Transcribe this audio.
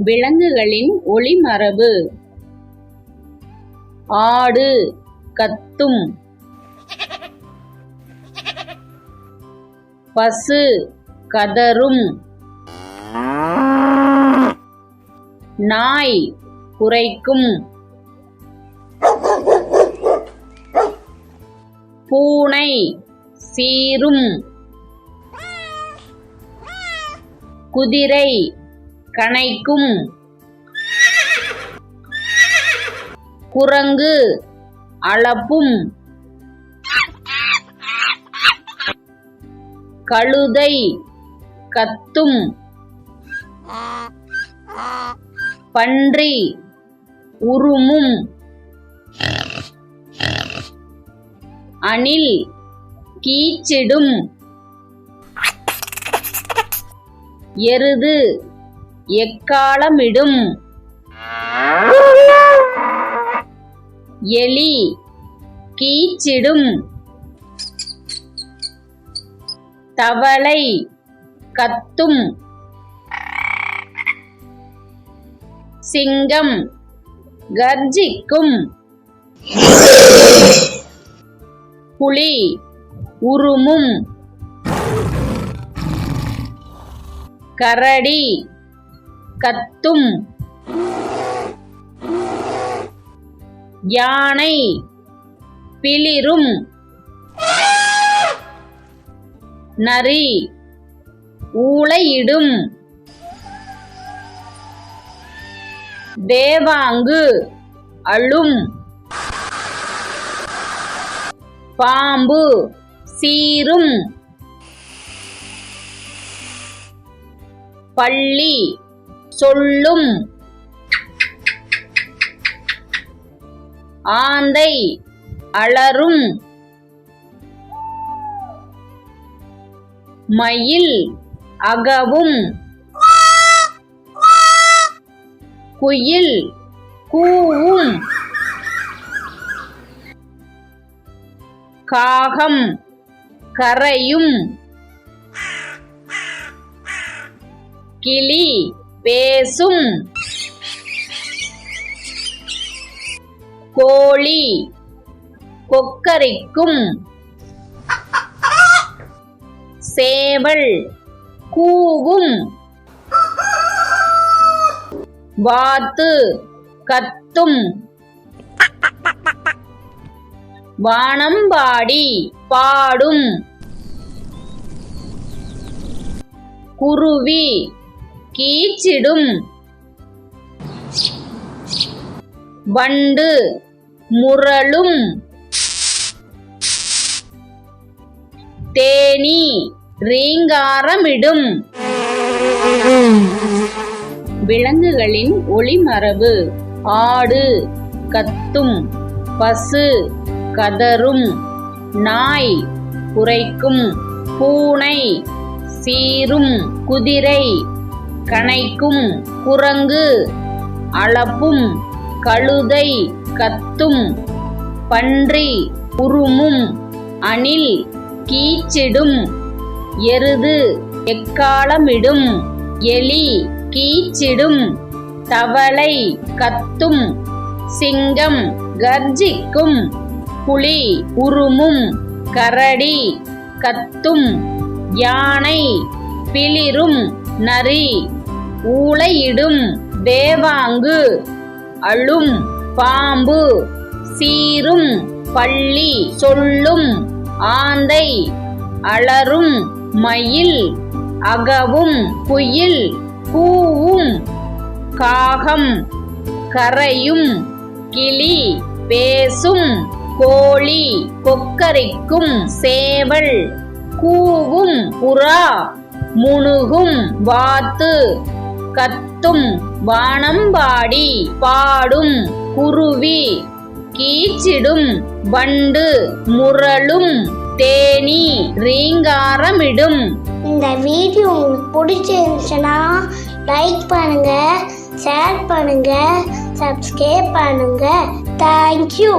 விலங்குகளின் ஒளிமரபு. ஆடு கத்தும், பசு கதறும், நாய் குரைக்கும், பூனை சீரும், குதிரை கனைக்கும், குரங்கு அலப்பும், கழுதை கத்தும், பன்றி உருமும், அணில் கீச்சிடும், எருது எக்காளமிடும், எலி கீச்சிடும், தவளை கத்தும், சிங்கம் கர்ஜிக்கும், புலி உருமும், கரடி கத்தும், யானை பிளிரும், நரி ஊளையிடும், தேவாங்கு அழும், பாம்பு சீரும், பல்லி சொல்லும், ஆந்தை அலறும், மயில் அகவும், குயில் கூவும், காகம் கரையும், கிளி பேசும், கோழி கொக்கரிக்கும், சேவல் கூவும், வாத்து கத்தும், வானம்பாடி பாடும், குருவி கீச்சிடும், வண்டு முரளும், தேனீ ரீங்காரமிடும். விலங்குகளின் ஒளிமரபு. ஆடு கத்தும், பசு கதறும், நாய் குரைக்கும், பூனை சீரும், குதிரை கனைக்கும், குரங்கு அலப்பும், கழுதை கத்தும், பன்றி உருமும், அணில் கீச்சிடும், எருது எக்காளமிடும், எலி கீச்சிடும், தவளை கத்தும், சிங்கம் கர்ஜிக்கும், புலி உருமும், கரடி கத்தும், யானை பிளிரும், நரி ஊளையிடும், தேவாங்கு அழும், பாம்பு சீரும், பல்லி சொல்லும், ஆந்தை அலறும், மயில் அகவும், குயில் கூவும், காகம் கரையும், கிளி பேசும், கோழி கொக்கரிக்கும், சேவல் கூவும், புறா முணுகும், வாத்து கத்தும், வானம்பாடி பாடும், குருவி கீச்சிடும், வண்டு முரளும், தேனீ ரீங்காரமிடும். இந்த வீடியோ உங்களுக்கு பிடிச்சிருந்துச்சுன்னா லைக் பண்ணுங்க, ஷேர் பண்ணுங்க, சப்ஸ்கிரைப் பண்ணுங்க. தேங்க்யூ.